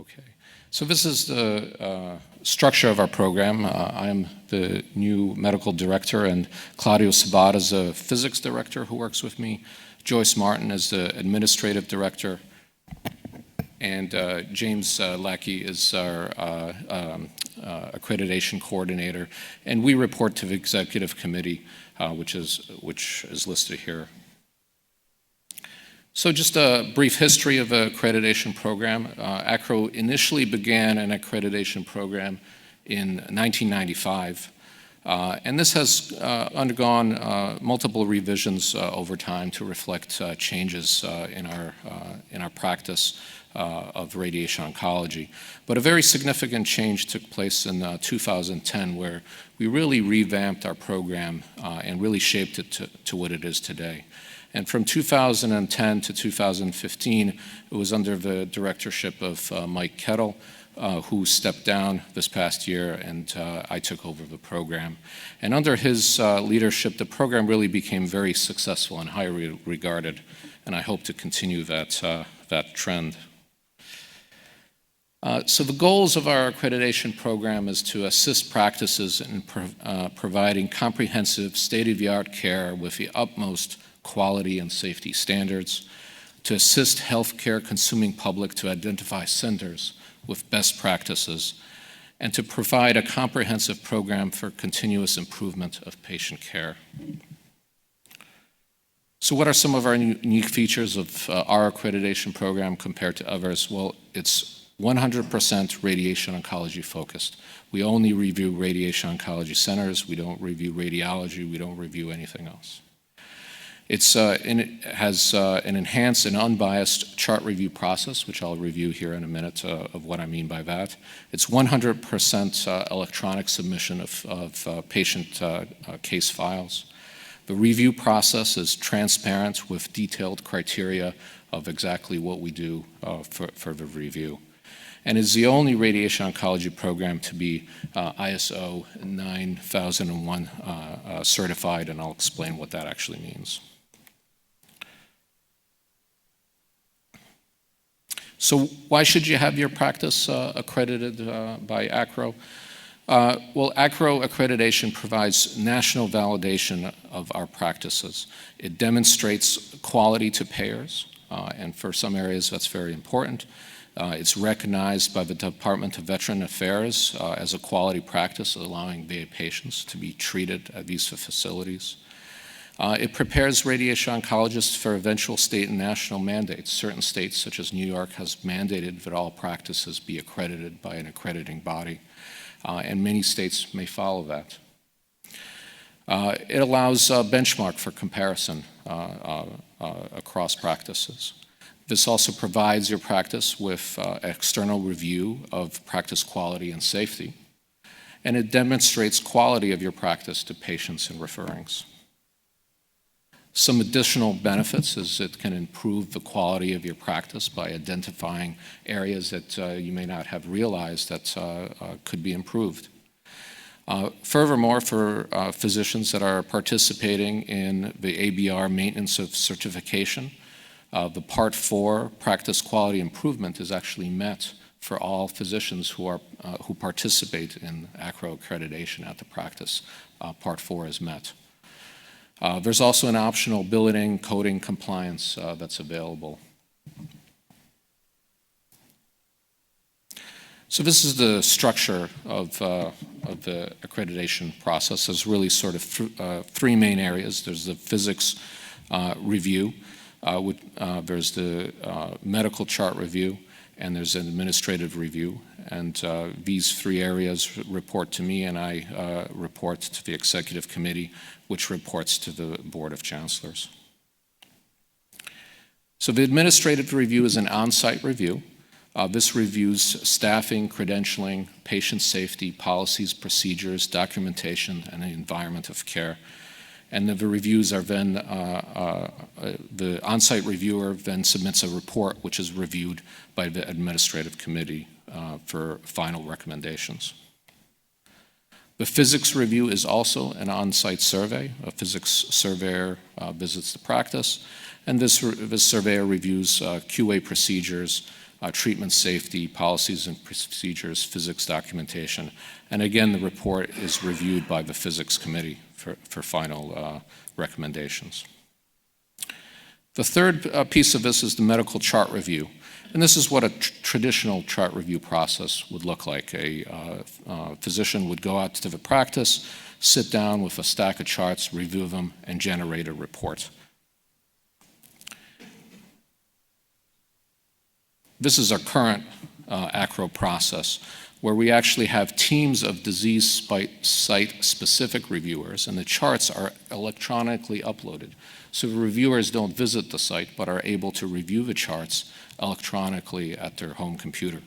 Okay, so this is the structure of our program. I'm the new medical director, and Claudio Sabat is a physics director who works with me. Joyce Martin is the administrative director, and James Lackey is our accreditation coordinator, and we report to the executive committee, which is listed here. So just a brief history of the accreditation program. ACRO initially began an accreditation program in 1995, and this has undergone multiple revisions over time to reflect changes in our practice of radiation oncology. But a very significant change took place in 2010, where we really revamped our program and really shaped it to what it is today. And from 2010 to 2015, it was under the directorship of Mike Kettle, who stepped down this past year, and I took over the program. And under his leadership, the program really became very successful and highly regarded, and I hope to continue that trend. So the goals of our accreditation program is to assist practices in providing comprehensive state-of-the-art care with the utmost quality and safety standards, to assist healthcare consuming public to identify centers with best practices, and to provide a comprehensive program for continuous improvement of patient care. So what are some of our unique features of our accreditation program compared to others? Well, it's 100% radiation oncology focused. We only review radiation oncology centers. We don't review radiology. We don't review anything else. It has an enhanced and unbiased chart review process, which I'll review here in a minute of what I mean by that. It's 100% electronic submission of patient case files. The review process is transparent with detailed criteria of exactly what we do for the review. And is the only radiation oncology program to be ISO 9001 certified, and I'll explain what that actually means. So why should you have your practice accredited by ACRO? Well, ACRO accreditation provides national validation of our practices. It demonstrates quality to payers, and for some areas that's very important. It's recognized by the Department of Veteran Affairs as a quality practice, allowing VA patients to be treated at these facilities. It prepares radiation oncologists for eventual state and national mandates. Certain states, such as New York, has mandated that all practices be accredited by an accrediting body, and many states may follow that. It allows a benchmark for comparison across practices. This also provides your practice with external review of practice quality and safety, and it demonstrates quality of your practice to patients and referrings. Some additional benefits is it can improve the quality of your practice by identifying areas that you may not have realized that could be improved. Furthermore, for physicians that are participating in the ABR maintenance of certification, the Part 4 practice quality improvement is actually met for all physicians who participate in ACRO accreditation at the practice. Part 4 is met. There's also an optional billeting coding compliance that's available. So this is the structure of the accreditation process. There's really sort of three main areas. There's the physics review, there's the medical chart review, and there's an administrative review. And these three areas report to me, and I report to the executive committee, which reports to the Board of Chancellors. So the administrative review is an on-site review. This reviews staffing, credentialing, patient safety, policies, procedures, documentation, and the environment of care. And the reviews are then, the on-site reviewer then submits a report which is reviewed by the administrative committee for final recommendations. The physics review is also an on-site survey. A physics surveyor visits the practice, and this surveyor reviews QA procedures, treatment safety, policies and procedures, physics documentation. And again, the report is reviewed by the physics committee for final recommendations. The third piece of this is the medical chart review. And this is what a traditional chart review process would look like. A physician would go out to the practice, sit down with a stack of charts, review them, and generate a report. This is our current ACRO process, where we actually have teams of disease site-specific reviewers, and the charts are electronically uploaded. So the reviewers don't visit the site, but are able to review the charts electronically at their home computer.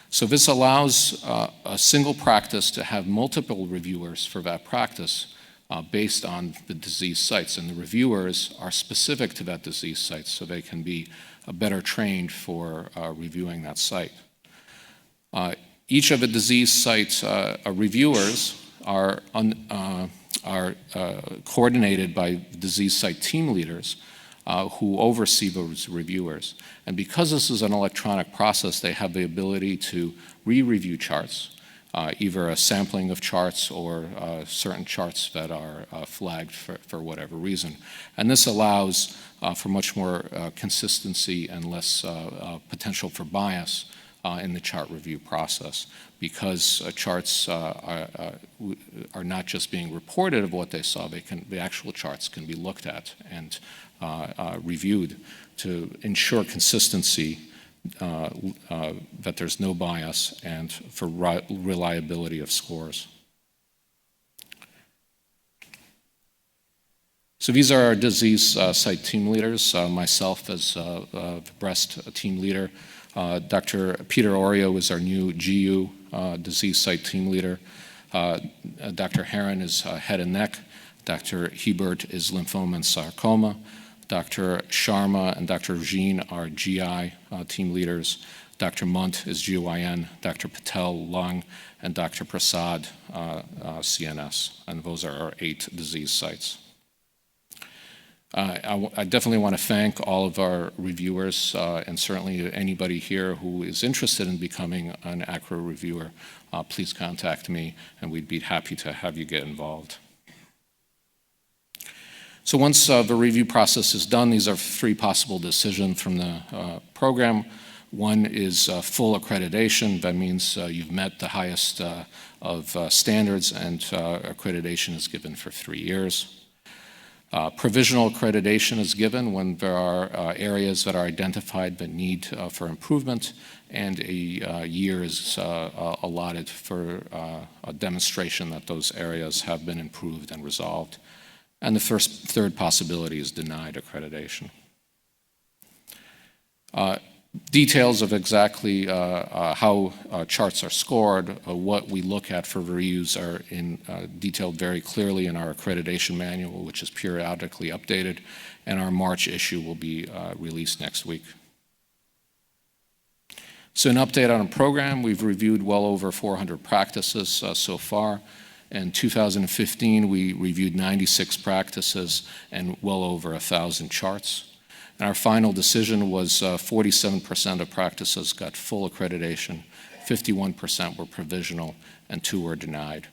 So this allows a single practice to have multiple reviewers for that practice based on the disease sites. And the reviewers are specific to that disease site, so they can be better trained for reviewing that site. Each of the disease sites reviewers are coordinated by disease site team leaders who oversee those reviewers. And because this is an electronic process, they have the ability to re-review charts, either a sampling of charts or certain charts that are flagged for whatever reason. And this allows for much more consistency and less potential for bias in the chart review process, because charts are not just being reported of what they saw, the actual charts can be looked at and reviewed to ensure consistency, that there's no bias, and for reliability of scores. So these are our disease site team leaders. Myself as the breast team leader. Dr. Peter Oreo is our new GU disease site team leader. Dr. Heron is head and neck. Dr. Hebert is lymphoma and sarcoma. Dr. Sharma and Dr. Jean are GI team leaders. Dr. Munt is GYN. Dr. Patel, lung, and Dr. Prasad, CNS. And those are our 8 disease sites. I definitely want to thank all of our reviewers and certainly anybody here who is interested in becoming an ACRO reviewer. Please contact me and we'd be happy to have you get involved. So once the review process is done, these are 3 possible decisions from the program. One is full accreditation. That means you've met the highest of standards, and accreditation is given for 3 years. Provisional accreditation is given when there are areas that are identified that need for improvement, and a year is allotted for a demonstration that those areas have been improved and resolved. And the third possibility is denied accreditation. Details of exactly how charts are scored, what we look at for reviews are detailed very clearly in our accreditation manual, which is periodically updated, and our March issue will be released next week. So an update on a program, we've reviewed well over 400 practices so far. In 2015, we reviewed 96 practices and well over 1,000 charts. And our final decision was 47% of practices got full accreditation, 51% were provisional, and 2 were denied.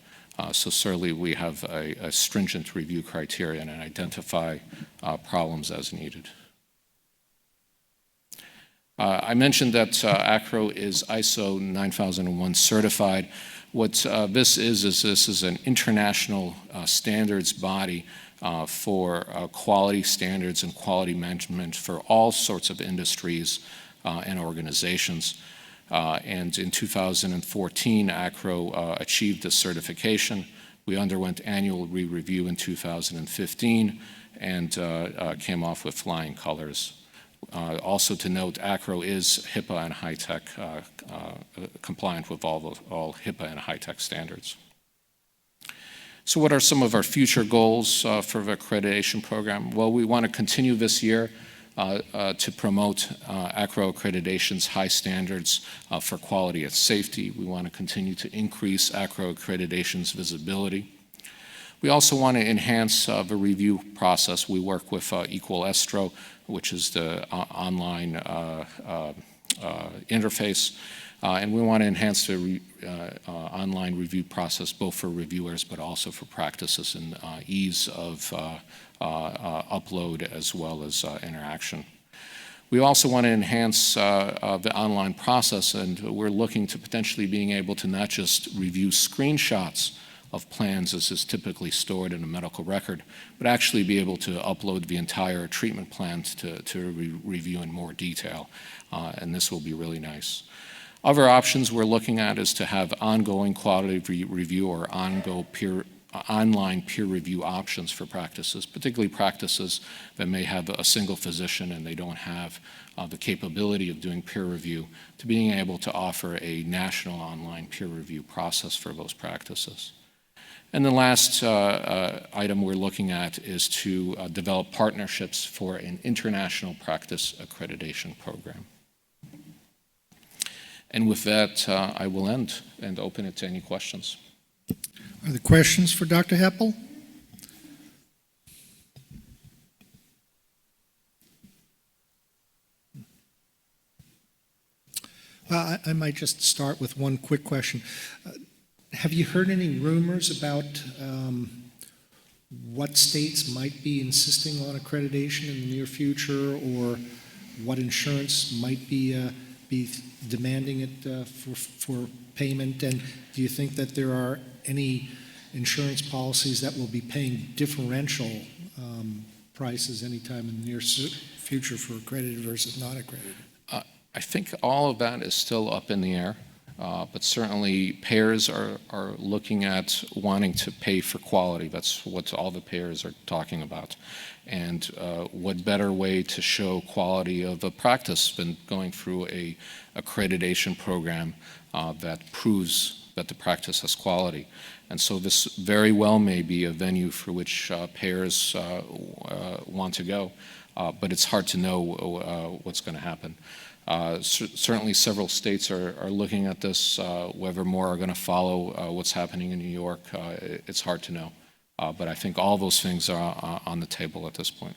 So certainly we have a stringent review criterion and identify problems as needed. I mentioned that ACRO is ISO 9001 certified. What this is an international standards body for quality standards and quality management for all sorts of industries and organizations. And in 2014, ACRO achieved this certification. We underwent annual re-review in 2015 and came off with flying colors. Also to note, ACRO is HIPAA and high-tech compliant with all HIPAA and high-tech standards. So what are some of our future goals for the accreditation program? Well, we want to continue this year to promote ACRO Accreditation's high standards for quality and safety. We want to continue to increase ACRO Accreditation's visibility. We also want to enhance the review process. We work with Equal Estro, which is the online interface. And we want to enhance the online review process, both for reviewers but also for practices, and ease of upload as well as interaction. We also want to enhance the online process, and we're looking to potentially being able to not just review screenshots of plans as is typically stored in a medical record, but actually be able to upload the entire treatment plan to review in more detail, and this will be really nice. Other options we're looking at is to have ongoing quality review or online peer review options for practices, particularly practices that may have a single physician and they don't have the capability of doing peer review, to being able to offer a national online peer review process for those practices. And the last item we're looking at is to develop partnerships for an international practice accreditation program. And with that, I will end and open it to any questions. Are there questions for Dr. Heppel? I might just start with one quick question. Have you heard any rumors about what states might be insisting on accreditation in the near future, or what insurance might be demanding it for payment? And do you think that there are any insurance policies that will be paying differential prices anytime in the near future for accredited versus not accredited? I think all of that is still up in the air, but certainly payers are looking at wanting to pay for quality. That's what all the payers are talking about. And what better way to show quality of a practice than going through a accreditation program that proves that the practice has quality. And so this very well may be a venue for which payers want to go, but it's hard to know what's going to happen. Certainly several states are looking at this. Whether more are going to follow what's happening in New York, it's hard to know. But I think all those things are on the table at this point.